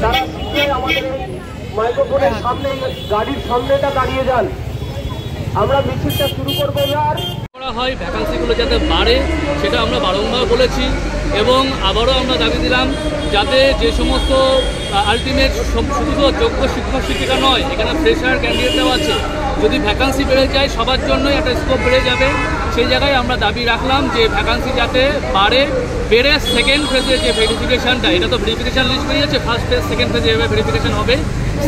তারা আমাদের মাইক্রোফোনের সামনে গাড়ির সামনেটা দাঁড়িয়ে যান। আমরা মিছিলটা শুরু করবো। আর করা হয় ভ্যাকান্সিগুলো যাতে বাড়ে সেটা আমরা বারংবার বলেছি এবং আবারও আমরা দাবি দিলাম যাতে যে সমস্ত আলটিমেট শুধু যোগ্য শিক্ষক শিক্ষিকা নয়, এখানে ফ্রেশার ক্যান্ডিডেটরাও আছে, যদি ভ্যাকান্সি বেড়ে যায় সবার জন্যই একটা স্কোপ বেড়ে যাবে। সেই জায়গায় আমরা দাবি রাখলাম যে ভ্যাকান্সি যাতে বেড়ে সেকেন্ড ফেজে যে ভেরিফিকেশানটা, এটা তো ভেরিফিকেশান লিস্ট বেরিয়েছে, ফার্স্ট ফেজ সেকেন্ড ফেজে এভাবে ভেরিফিকেশান হবে,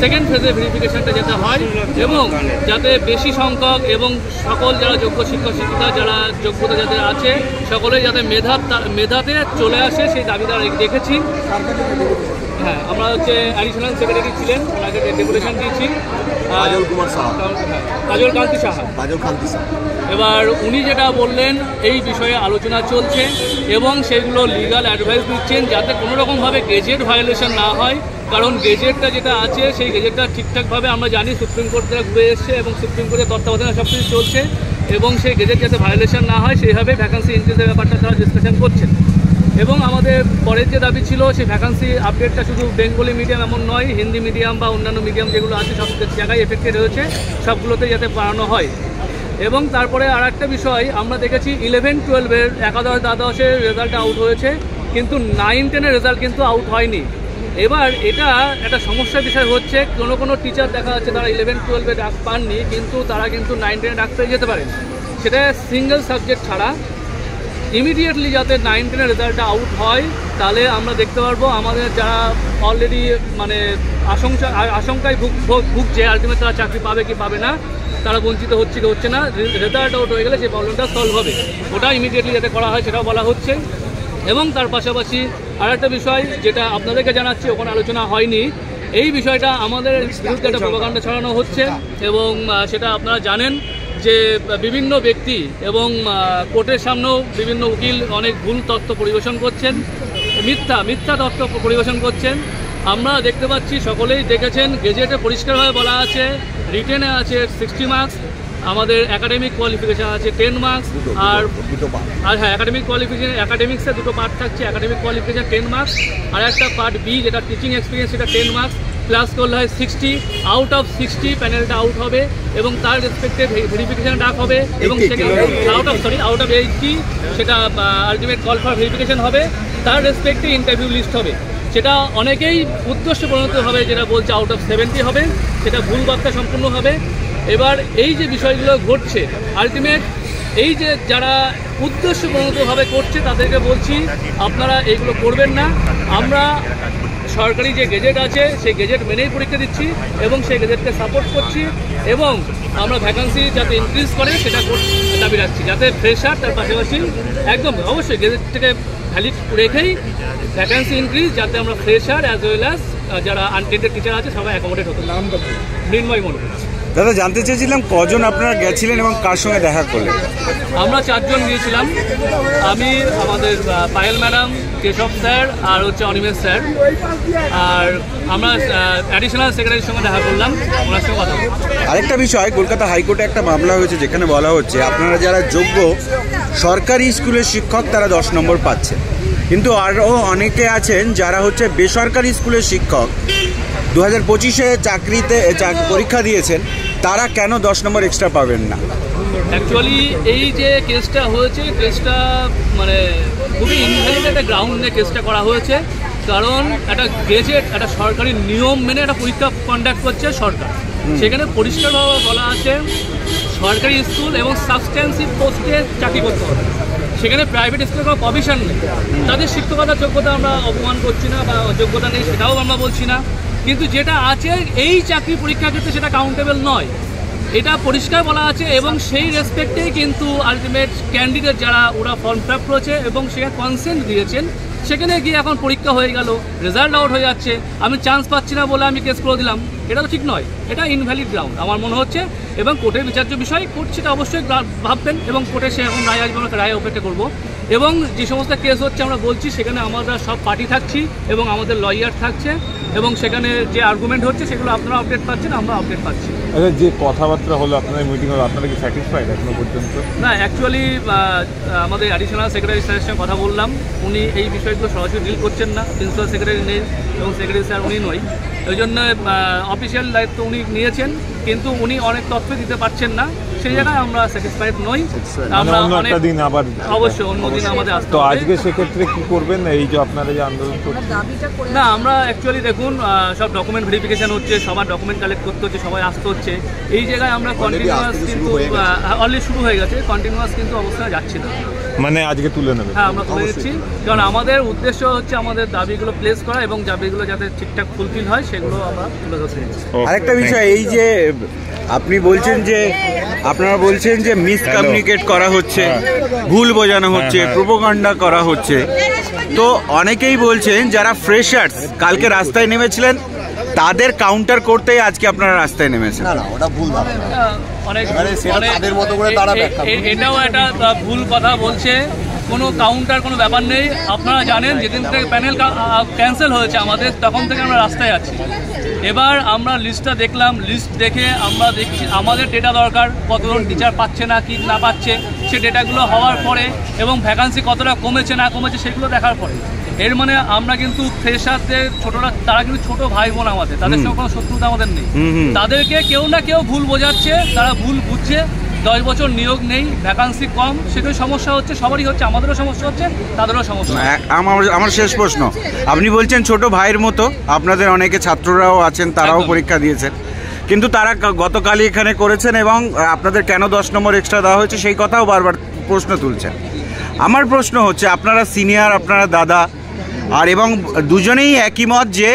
সেকেন্ড ফেজে ভেরিফিকেশানটা যাতে হয় এবং যাতে বেশি সংখ্যক এবং সকল যারা যোগ্য শিক্ষক শিক্ষিকা যারা যোগ্যতা যাতে আছে সকলেই যাতে মেধাতে চলে আসে সেই দাবিটা রেখেছি। হ্যাঁ, আমরা হচ্ছে অ্যাডিশনাল সেক্রেটারি ছিলেন, ওনাকে ডেপুটেশন দিয়েছি কাজল কান্তি সাহা। এবার উনি যেটা বললেন এই বিষয়ে আলোচনা চলছে এবং সেগুলো লিগাল অ্যাডভাইস দিচ্ছেন যাতে কোনো রকমভাবে গেজেট ভায়োলেশন না হয়, কারণ গেজেটটা যেটা আছে সেই গেজেটটা ঠিকঠাকভাবে আমরা জানি সুপ্রিম কোর্ট থেকে ঘুরে এসছে এবং সুপ্রিম কোর্টের তত্ত্বাবধানে সব কিছু চলছে এবং সেই গেজেট যাতে ভায়োলেশন না হয় সেইভাবে ভ্যাকান্সি ইনক্রিজের ব্যাপারটা তারা ডিসকাশন করছেন। এবং আমাদের পরের যে দাবি ছিল সেই ভ্যাকান্সি আপডেটটা শুধু বেঙ্গলি মিডিয়াম এমন নয়, হিন্দি মিডিয়াম বা অন্যান্য মিডিয়াম যেগুলো আছে সব জায়গায় এফেক্টেড হয়েছে সবগুলোতে যাতে বাড়ানো হয়। এবং তারপরে আর একটা বিষয় আমরা দেখেছি 11-12-এর একাদশ দ্বাদশের রেজাল্ট আউট হয়েছে কিন্তু 9-10-এর রেজাল্ট কিন্তু আউট হয়নি। এবার এটা একটা সমস্যার বিষয় হচ্ছে কোনো টিচার দেখা যাচ্ছে তারা 11-12-এ ডাক পাননি কিন্তু তারা কিন্তু 9-10-এ ডাক পেয়ে যেতে পারেন, সেটা সিঙ্গেল সাবজেক্ট ছাড়া। ইমিডিয়েটলি যাতে 9-10-এর রেজাল্টটা আউট হয় তাহলে আমরা দেখতে পারবো আমাদের যারা অলরেডি মানে আশঙ্কায় ভুগছে আলটিমেট তারা চাকরি পাবে কি পাবে না, তারা বঞ্চিত হচ্ছে কি হচ্ছে না, রেজাল্ট আউট হয়ে গেলে সেই প্রবলেমটা সলভ হবে, ওটা ইমিডিয়েটলি যাতে করা হয় সেটাও বলা হচ্ছে। এবং তার পাশাপাশি আর একটা বিষয় যেটা আপনাদেরকে জানাচ্ছি ওখানে আলোচনা হয়নি, এই বিষয়টা আমাদের বিরুদ্ধে একটা প্রোপাগান্ডা ছড়ানো হচ্ছে এবং সেটা আপনারা জানেন যে বিভিন্ন ব্যক্তি এবং কোর্টের সামনেও বিভিন্ন উকিল অনেক ভুল তথ্য পরিবেশন করছেন, মিথ্যা তথ্য পরিবেশন করছেন। আমরা দেখতে পাচ্ছি, সকলেই দেখেছেন, গেজেটে পরিষ্কারভাবে বলা আছে, রিটেনে আছে 60 মার্কস, আমাদের একাডেমিক কোয়ালিফিকেশান আছে 10 মার্কস, আর হ্যাঁ একাডেমিক্সে দুটো পার্ট থাকছে, একাডেমিক কোয়ালিফিকেশান 10 মার্কস আর একটা পার্ট বি যেটা টিচিং এক্সপিরিয়েন্স সেটা 10 মার্কস প্লাস করলে হয় 60। আউট অফ 60 প্যানেলটা আউট হবে এবং তার রেসপেক্টে ভেরিফিকেশান ডাক হবে এবং সেখানে আউট অফ 80 সেটা আলটিমেট কল ফর ভেরিফিকেশান হবে, তার রেসপেক্টে ইন্টারভিউ লিস্ট হবে। সেটা অনেকেই উদ্দেশ্য প্রণোদিত হবে যেটা বলছে আউট অফ 70 হবে, সেটা ভুল বার্তা সম্পূর্ণ হবে। এবার এই যে বিষয়গুলো ঘটছে আলটিমেট এই যে যারা উদ্দেশ্য প্রণোদিতভাবে করছে তাদেরকে বলছি আপনারা এইগুলো করবেন না। আমরা সরকারি যে গেজেট আছে সেই গেজেট মেনেই পরীক্ষা দিচ্ছি এবং সেই গেজেটকে সাপোর্ট করছি এবং আমরা ভ্যাকান্সি যাতে ইনক্রিজ করে সেটা দাবি রাখছি, যাতে ফ্রেশার তার পাশাপাশি একদম অবশ্যই গেজেট থেকে ভ্যালিড রেখেই ভ্যাকান্সি ইনক্রিজ, যাতে আমরা ফ্রেশার অ্যাজ ওয়েল অ্যাজ যারা আনটেন্ডেড টিচার আছে সবাই অ্যাকোমোডেট হতো। মৃন্ময় মণ্ডল। দাদা, জানতে চেয়েছিলাম কজন আপনারা গেছিলেন এবং কার সঙ্গে দেখা করলেন? আমরা 4 জন গিয়েছিলাম, আমি, আমাদের পায়েল ম্যাডাম, কেশব স্যার আর হচ্ছে অনিমেষ স্যার, আর আমরা অ্যাডিশনাল সেক্রেটারির সঙ্গে দেখা করলাম, ওনার সঙ্গে কথা বললাম। আরেকটা বিষয়, কলকাতা হাইকোর্টে একটা মামলা হয়েছে যেখানে বলা হচ্ছে আপনারা যারা যোগ্য সরকারি স্কুলের শিক্ষক তারা 10 নম্বর পাচ্ছে, কিন্তু আরও অনেকে আছেন যারা হচ্ছে বেসরকারি স্কুলের শিক্ষক 2025-এ পরীক্ষা দিয়েছেন, তারা কেন 10 নম্বর এক্সট্রা পাবেন না? অ্যাকচুয়ালি এই যে কেসটা হয়েছে, কেসটা মানে খুবই ইনভ্যালিড একটা গ্রাউন্ড নিয়ে কেসটা করা হয়েছে, কারণ একটা গেজেট একটা সরকারি নিয়ম মেনে একটা পরীক্ষা কন্ডাক্ট করছে সরকার, সেখানে পরিষ্কারভাবে বলা আছে সরকারি স্কুল এবং সাবস্টেন্সিভ পোস্টে চাকরি করতে হবে, সেখানে প্রাইভেট স্কুলের কোনো প্রভিশন নেই। তাদের শিক্ষকতার যোগ্যতা আমরা অপমান করছি না বা যোগ্যতা নেই সেটাও আমরা বলছি না, কিন্তু যেটা আছে এই চাকরি পরীক্ষার ক্ষেত্রে সেটা কাউন্টেবল নয়, এটা পরিষ্কার বলা আছে এবং সেই রেসপেক্টেই কিন্তু আলটিমেট ক্যান্ডিডেট যারা ওরা ফর্ম ফিল আপ করেছে এবং সেখানে কনসেন্ট দিয়েছেন, সেখানে গিয়ে এখন পরীক্ষা হয়ে গেল, রেজাল্ট আউট হয়ে যাচ্ছে, আমি চান্স পাচ্ছি না বলে আমি কেস করে দিলাম, এটা তো ঠিক নয়, এটা ইনভ্যালিড গ্রাউন্ড আমার মনে হচ্ছে। এবং কোর্টের বিচার্য বিষয়, কোর্ট সেটা অবশ্যই ভাববেন এবং কোর্টে সে এখন রায় আসবে, আমরা রায় অপেক্ষা করবো। এবং যে সমস্ত কেস হচ্ছে আমরা বলছি সেখানে আমরা সব পার্টি থাকছি এবং আমাদের লয়ার থাকছে এবং সেখানে যে আর্গুমেন্ট হচ্ছে সেগুলো আপনারা আপডেট পাচ্ছেন, আমরা আপডেট পাচ্ছি। আচ্ছা, যে কথাবার্তা হলো আপনাদের মিটিং হলো, আপনারা কি স্যাটিসফাইড এখনো পর্যন্ত? না, অ্যাকচুয়ালি আমাদের অ্যাডিশনাল সেক্রেটারি স্যারের সঙ্গে কথা বললাম, উনি এই বিষয়গুলো সরাসরি ডিল করছেন না, প্রিন্সিপাল সেক্রেটারি নেই এবং সেক্রেটারি স্যার উনি নয়, ওই জন্য অফিসিয়াল দায়িত্ব উনি নিয়েছেন, কিন্তু উনি অনেক তথ্য দিতে পারছেন না, সেই জায়গায় আমরা স্যাটিসফাইড নই। আমরা অন্য অনেক একটা দিন আবার অবশ্যই অন্য দিন আমাদের আসতে তো হবে। আজকে সেক্ষেত্রে কি করবেন, এই যে আপনারা যে আন্দোলন করছেন? না, আমরা অ্যাকচুয়ালি দেখুন সব ডকুমেন্ট ভেরিফিকেশন হচ্ছে, সবার ডকুমেন্ট কালেক্ট করতে হচ্ছে, সবাই আসতে হচ্ছে, এই জায়গায় আমরা কন্টিনিউয়াস কিন্তু অলরেডি শুরু হয়ে গেছে, কন্টিনিউয়াস কিন্তু অবস্থায় যাচ্ছি না। মানে আজকে তুলে নেবেন? হ্যাঁ, আমরা তুলে দিচ্ছি, কারণ আমাদের উদ্দেশ্য হচ্ছে আমাদের দাবিগুলো প্লেস করা এবং দাবিগুলো যাতে ঠিকঠাক ফুলফিল হয় সেগুলো আমরা তুলে ধরতে চাইছি। আরেকটা বিষয়, এই যে আপনি বলছেন যে আপনারা বলছেন যে মিসকমিউনিকেট করা হচ্ছে, ভুল বোঝানো হচ্ছে, প্রোপাগান্ডা করা হচ্ছে, তো অনেকেই বলছেন যারা ফ্রেশার্স কালকে রাস্তায় নেমেছিলেন তাদের কাউন্টার করতেই আজকে আপনারা রাস্তায় নেমেছেন। না ওটা ভুল ভাবে অনেক তাদের মতো করে তারা ব্যাখ্যা এটাও একটা ভুল কথা বলছে, কোনো কাউন্টার কোনো ব্যাপার নেই। আপনারা জানেন যেদিন থেকে প্যানেল ক্যান্সেল হয়েছে আমাদের, তখন থেকে আমরা রাস্তায় আছি। এবার আমরা লিস্টটা দেখলাম, লিস্ট দেখে আমরা দেখছি আমাদের ডেটা দরকার, কতজন টিচার পাচ্ছে না কি না পাচ্ছে, সে ডেটাগুলো হওয়ার পরে এবং ভ্যাকান্সি কতটা কমেছে না কমেছে সেগুলো দেখার পরে, এর মানে আমরা কিন্তু ফ্রেশারদের ছোটরা, তারা কিন্তু ছোট ভাই বোন আমাদের, তাদের সঙ্গে কোনো শত্রুতা আমাদের নেই। তাদেরকে কেউ না কেউ ভুল বোঝাচ্ছে, তারা ভুল বুঝছে, 10 বছর নিয়োগ নেই, ভ্যাকান্সি কম, সেটাই সমস্যা হচ্ছে, সবারই হচ্ছে, আমাদেরও সমস্যা হচ্ছে, তাদেরও সমস্যা। আমার শেষ প্রশ্ন, আপনি বলছেন ছোট ভাইয়ের মতো, আপনাদের অনেকে ছাত্ররাও আছেন, তারাও পরীক্ষা দিয়েছেন, কিন্তু তারা গতকালই এখানে করেছেন এবং আপনাদের কেন 10 নম্বর এক্সট্রা দেওয়া হয়েছে সেই কথাও বারবার প্রশ্ন তুলছেন। আমার প্রশ্ন হচ্ছে, আপনারা সিনিয়র, আপনারা দাদা, আর এবং দুজনেই একই মত যে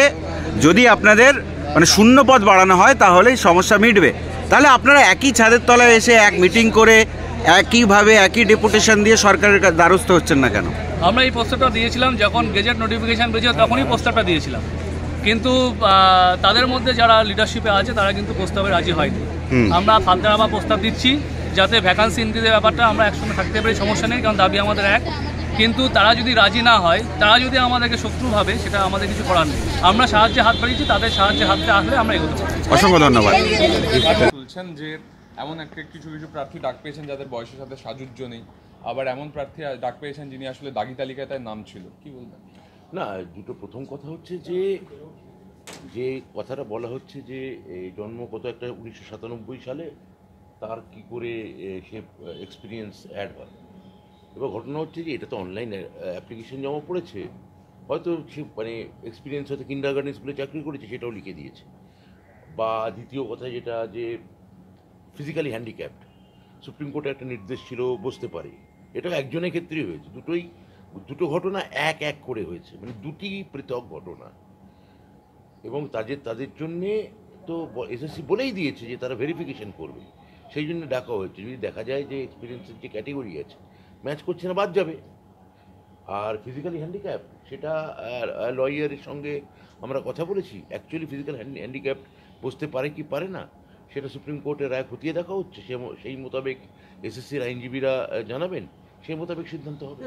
যদি আপনাদের মানে শূন্য পদ বাড়ানো হয় তাহলেই সমস্যা মিটবে, তাহলে আপনারা একই ছাদের তলায় এসে এক মিটিং করে একইভাবে একই ডেপুটেশন দিয়ে সরকারের দ্বারস্থ হচ্ছেন না কেন? আমরা এই প্রস্তাবটা দিয়েছিলাম যখন গেজেট নোটিফিকেশন পেয়েছিল, তখনই প্রস্তাবটা দিয়েছিলাম, কিন্তু তাদের মধ্যে যারা লিডারশিপে আছে তারা কিন্তু প্রস্তাবে রাজি হয়নি। আমরা ফালতারামা প্রস্তাব দিচ্ছি যাতে ভ্যাকান্সি ইনক্রিজের ব্যাপারটা আমরা একসঙ্গে থাকতে পারি, সমস্যা নেই, কারণ দাবি আমাদের এক, কিন্তু তারা যদি রাজি না হয়, তারা যদি আমাদেরকে শত্রু ভাবে, সেটা আমাদের কিছু করার নেই। আমরা সাহায্যে হাত বাড়িয়েছি, তাদের সাহায্যে হাতে আসলে আমরা এগোতে পারি। অসংখ্য ধন্যবাদ। বলছেন যে এমন কিছু প্রার্থী ডাক পেয়েছেন যাদের বয়সের সাথে সাযুজ্য নেই, আবার এমন প্রার্থী ডাক পেয়েছেন যিনি আসলে দাগি তালিকায় তার নাম ছিল, কি বলবেন? না, দুটো প্রথম কথা হচ্ছে যে যে কথাটা বলা হচ্ছে যে জন্ম কত একটা 1997 সালে, তার কি করে সে এক্সপিরিয়েন্স অ্যাড হয়। এবার ঘটনা হচ্ছে যে এটা তো অনলাইন অ্যাপ্লিকেশন জমা পড়েছে, হয়তো সে মানে এক্সপিরিয়েন্স হয়তো কিন্ডারগার্টেন স্কুলে চাকরি করেছে, সেটাও লিখে দিয়েছে। বা দ্বিতীয় কথা যেটা যে ফিজিক্যালি হ্যান্ডিক্যাপড, সুপ্রিম কোর্টে একটা নির্দেশ ছিল বসতে পারে, এটাও একজনের ক্ষেত্রেই হয়েছে, দুটো ঘটনা এক এক করে হয়েছে, মানে দুটি পৃথক ঘটনা। এবং তাদের জন্যে তো এসএসসি বলেই দিয়েছে যে তারা ভেরিফিকেশন করবে, সেই জন্য ডাকা হয়েছে। যদি দেখা যায় যে এক্সপিরিয়েন্সের যে ক্যাটেগরি আছে ম্যাচ করছে না, বাদ যাবে। আর ফিজিক্যালি হ্যান্ডিক্যাপ, সেটা লয়ারের সঙ্গে আমরা কথা বলেছি, অ্যাকচুয়ালি ফিজিক্যাল হ্যান্ডিক্যাপ বসতে পারে কি পারে না সেটা সুপ্রিম কোর্টের রায় খতিয়ে দেখা হচ্ছে, সেই মোতাবেক এসএসসির আইনজীবীরা জানাবেন, সেই মোতাবেক সিদ্ধান্ত হবে।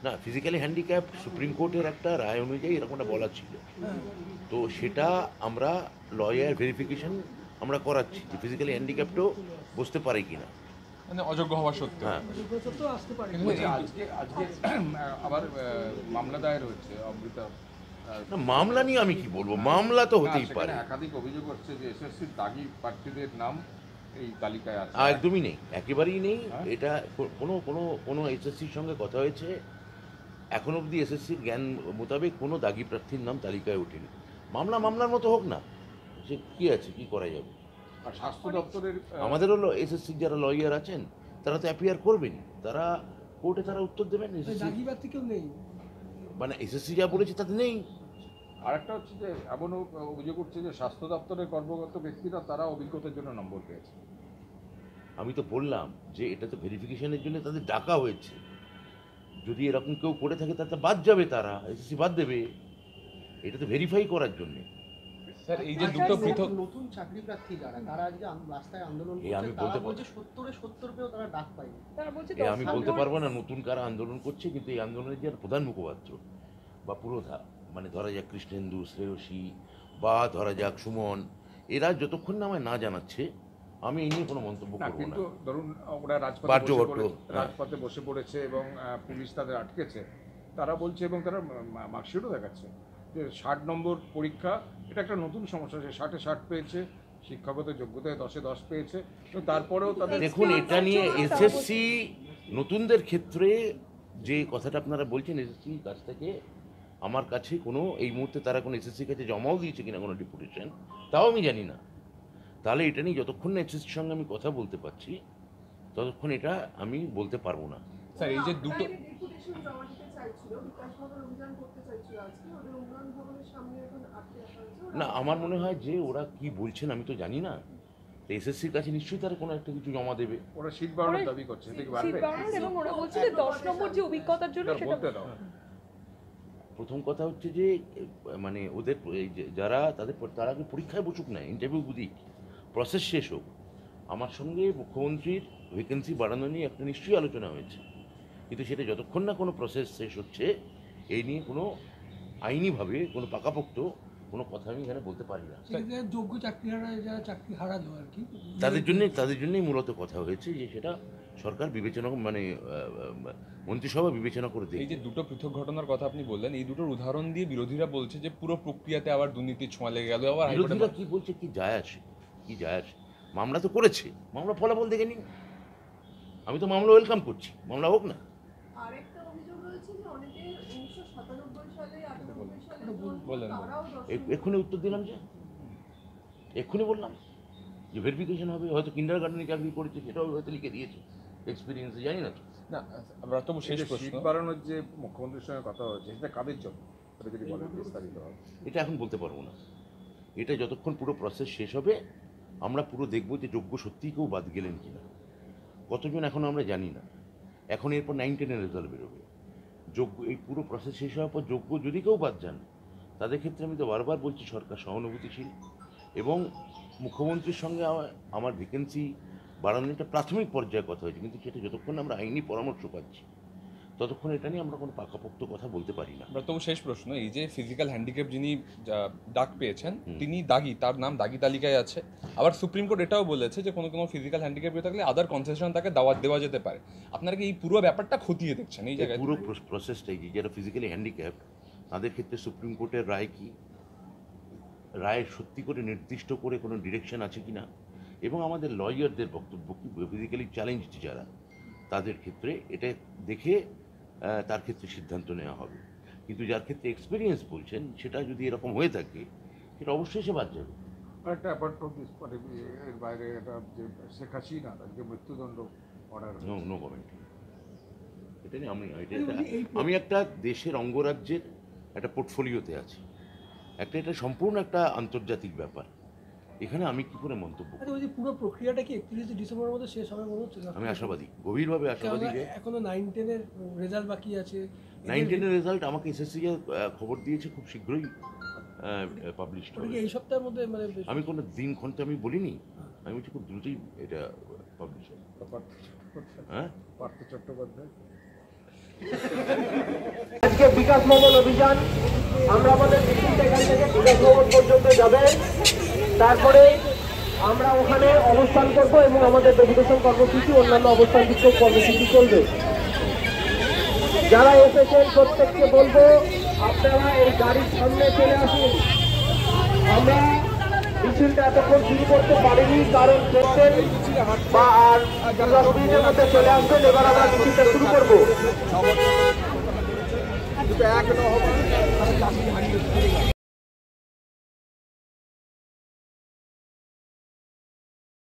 না, ফিজিক্যালি হ্যান্ডিক্যাপ সুপ্রিম কোর্টের একটা রায় অনুযায়ী এরকমটা বলা ছিল, তো সেটা আমরা লয়ার ভেরিফিকেশন আমরা করাচ্ছি যে ফিজিক্যালি হ্যান্ডিক্যাপটাও বসতে পারে কিনা, মানে অযোগ্য হওয়া সত্ত্বেও। হ্যাঁ, আজকে আবার মামলা দায়ের হচ্ছে অমৃতা। না, মামলা নিয়ে আমি কি বলবো, মামলা তো হতেই পারে। একাধিক অভিযোগ হচ্ছে যে এসএসসির দাগি প্রার্থীদের নাম এই তালিকায় আছে। একদমই নেই, একেবারেই নেই। এটা কোনো এসএসসির সঙ্গে কথা হয়েছে, এখন অবধি এসএসসির জ্ঞান মোতাবেক কোনো দাগি প্রার্থীর নাম তালিকায় ওঠেনি। মামলার মতো হোক না, সে কী আছে, কি করা যাবে। আর স্বাস্থ্য দপ্তরের আমাদের হলো এসএসসির যারা লয়ার আছেন তারা তো অ্যাপিয়ার করবেন, তারা কোর্টে তারা উত্তর দেবেন। মানে এসএসসি যা বলেছে তাতে নেই। আরেকটা হচ্ছে যে এমন অভিযোগ উঠছে যে স্বাস্থ্য দপ্তরের কর্মরত ব্যক্তিরা তারা অভিজ্ঞতার জন্য নম্বর পেয়েছে। আমি তো বললাম যে এটা তো ভেরিফিকেশনের জন্য তাদের ডাকা হয়েছে, যদি এরকম কেউ করে থাকে তাতে বাদ যাবে, তারা এসএসসি বাদ দেবে, এটা তো ভেরিফাই করার জন্য। স্যার, এই যে দুটো পৃথক নতুন চাকরি প্রার্থী তারা আজকে রাস্তায় আন্দোলন আমি করছে, তারা বলছে 70 পেও তারা ডাক পায়নি। আমি বলতে পারবো না নতুন কারা আন্দোলন করছে, কিন্তু এই আন্দোলনের যে প্রধান মুখপাত্র বা পুরোধা মানে ধরা যাক কৃষ্ণেন্দু, শ্রেয়সী বা ধরা যাক সুমন, এরা যতক্ষণ না আমায় না জানাচ্ছে আমি এই নিয়ে কোনো মন্তব্য করবো না। কিন্তু ধরুন ওরা বাহ্যভট্ট, রাজপথে বসে পড়েছে এবং পুলিশ তাদের আটকেছে, তারা বলছে এবং তারা মার্কশিটও দেখাচ্ছে যে 60 নম্বর পরীক্ষা এটা একটা নতুন সমস্যা, যে 60-এ 60 পেয়েছে, শিক্ষাগত যোগ্যতায় 10-এ 10 পেয়েছে, তো তারপরেও তাদের দেখুন এটা নিয়ে এসএসসি নতুনদের ক্ষেত্রে যে কথাটা আপনারা বলছেন, এসএসসি কাছ থেকে আমার কাছে কোনো এই মুহূর্তে তারা কোনো এসএসসির কাছে জমাও দিয়েছে কিনা কোনো ডেপুটেশন তাও আমি জানি না। তাহলে এটা নিয়ে যতক্ষণ না এসএসসির সঙ্গে আমি কথা বলতে পারছি ততক্ষণ এটা আমি বলতে পারবো না। স্যার এই যে দুটো না, আমার মনে হয় যে ওরা কি বলছেন আমি তো জানি না, এসএসসির কাছে নিশ্চয়ই তারা কোনো একটা কিছু জমা দেবে। ওরা সিট বাড়ানোর দাবি করছে, এটা কি বাড়বে? এবং ওরা বলছে যে 10 নম্বর যে অভিজ্ঞতার জন্য সেটা বলতে দাও। প্রথম কথা হচ্ছে যে মানে ওদের যারা তারা আগে পরীক্ষায় বসুক না, ইন্টারভিউ বুঝি, প্রসেস শেষ হোক। আমার সঙ্গে মুখ্যমন্ত্রীর ভ্যাকেন্সি বাড়ানো নিয়ে একটা নিশ্চয়ই আলোচনা হয়েছে, কিন্তু সেটা যতক্ষণ না কোনো প্রসেস শেষ হচ্ছে এই নিয়ে কোনো আইনিভাবে কোনো পাকাপোক্ত কোনো কথা আমি এখানে বলতে পারি না। যোগ্য চাকরিহারা যারা চাকরি হারালো আর কি, তাদের জন্যই মূলত কথা হয়েছে যে সেটা সরকার বিবেচনা মানে মন্ত্রিসভা বিবেচনা করে দেয়। এই যে দুটো পৃথক ঘটনার কথা আপনি বললেন, এই দুটোর উদাহরণ দিয়ে বিরোধীরা বলছে যে পুরো প্রক্রিয়াতে আবার দুর্নীতির ছোঁয়া লেগে গেল। আবার বিরোধীরা কি বলছে কি যায় আসে, মামলা তো করেছে, মামলা ফলাফল দেখে নিন। আমি তো মামলা ওয়েলকাম করছি, মামলা হোক না। আরেকটা অভিযোগ রয়েছে যে অনেকে 1997 সালে 98 সালে বললেন এক্ষুনি উত্তর দিলাম, যে এক্ষুনি বললাম যে ভেরিফিকেশন হবে, হয়তো কিন্ডার গার্ডেনে চাকরি করেছে সেটাও হয়তো লিখে দিয়েছে, এক্সপিরিয়েন্স জানি না। না, আমরা তো শেষ প্রশ্ন, সিট বাড়ানোর যে মুখ্যমন্ত্রীর সঙ্গে কথা হচ্ছে সেটা কাদের জন্য, এটা যদি বলেন বিস্তারিত হবে। এটা এখন বলতে পারবো না, এটা যতক্ষণ পুরো প্রসেস শেষ হবে আমরা পুরো দেখবো যে যোগ্য সত্যিই কেউ বাদ গেলেন কিনা, কতজন এখনও আমরা জানি না। এখন এরপর 9-10-এর রেজাল্ট বেরোবে, যোগ্য এই পুরো প্রসেস শেষ হওয়ার পর যোগ্য যদি কেউ বাদ যান তাদের ক্ষেত্রে আমি তো বারবার বলছি সরকার সহানুভূতিশীল, এবং মুখ্যমন্ত্রীর সঙ্গে আমার ভ্যাকেন্সি বাড়ানোর একটা প্রাথমিক পর্যায়ে কথা হয়েছে, কিন্তু সেটা যতক্ষণ আমরা আইনি পরামর্শ পাচ্ছি ততক্ষণ এটা নিয়ে আমরা কোনো পাকাপোক্ত কথা বলতে পারি না। তবু শেষ প্রশ্ন, এই যে ফিজিক্যাল হ্যান্ডিক্যাপ যিনি ডাক পেয়েছেন তিনি দাগি, তার নাম দাগি তালিকায় আছে। আবার সুপ্রিম কোর্ট এটাও বলেছে যে কোনো ফিজিক্যাল হ্যান্ডিক্যাপ থাকলে আদার কনসেশন তাকে দেওয়া যেতে পারে। আপনারা কি এই পুরো ব্যাপারটা খতিয়ে দেখছেন এই জায়গায়? পুরো প্রসেসটাই যে যারা ফিজিক্যালি হ্যান্ডিক্যাপ তাদের ক্ষেত্রে সুপ্রিম কোর্টের রায় কি, রায়ের সত্যি করে নির্দিষ্ট করে কোনো ডিরেকশন আছে কি না, এবং আমাদের লয়ারদের বক্তব্য কি, ফিজিক্যালি চ্যালেঞ্জড যারা তাদের ক্ষেত্রে এটা দেখে তার ক্ষেত্রে সিদ্ধান্ত নেওয়া হবে। কিন্তু যার ক্ষেত্রে এক্সপিরিয়েন্স বলছেন সেটা যদি এরকম হয়ে থাকে সেটা অবশ্যই সে বাদ যাবে। একটা অ্যাপার্ট ফ্রম দিস এর বাইরে এটা যে শেখ হাসিনা তাকে মৃত্যুদণ্ড অর্ডার, নো কমেন্ট। এটা নিয়ে আমি একটা দেশের অঙ্গরাজ্যের একটা পোর্টফোলিওতে আছি, এটা সম্পূর্ণ একটা আন্তর্জাতিক ব্যাপার, এখানে আমি কি করে মন্তব্য করব? ওই যে পুরো প্রক্রিয়াটা কি 31 ডিসেম্বরের মধ্যে শেষ হবে মনে হচ্ছে? আমি আশাবাদী, গভীরভাবে আশাবাদী যে এখনো 9-10-এর রেজাল্ট বাকি আছে। 9-10-এর রেজাল্ট আমাকে এসএসসি খবর দিয়েছে খুব শীঘ্রই পাবলিশ হবে। এই সপ্তাহের মধ্যে মানে আমি কোনো দিন ক্ষণটা আমি বলিনি, আমি বলছি খুব দ্রুতই এটা পাবলিশ হবে। হ্যাঁ, পার্থ চট্টোপাধ্যায় আজকে বিকাশ ভবন অভিযান, আমরা আমাদের মিছিলটা এখান থেকে বিকাশ ভবন পর্যন্ত যাবে, তারপরে আমরা ওখানে অবস্থান করব এবং আমাদের ডেপুটেশন কর্মসূচি অন্যান্য অবস্থান বিক্ষোভ কর্মসূচি চলবে। যারা এসেছেন প্রত্যেককে বলবো আপনারা এই গাড়ির সামনে চলে আসুন। আমরা মিছিলটা এতক্ষণ শুরু করতে পারিনি কারণ পেশেন্ট বা আর 10 মিনিটের মধ্যে চলে আসবেন। এবার আমরা মিছিলটা শুরু করবো।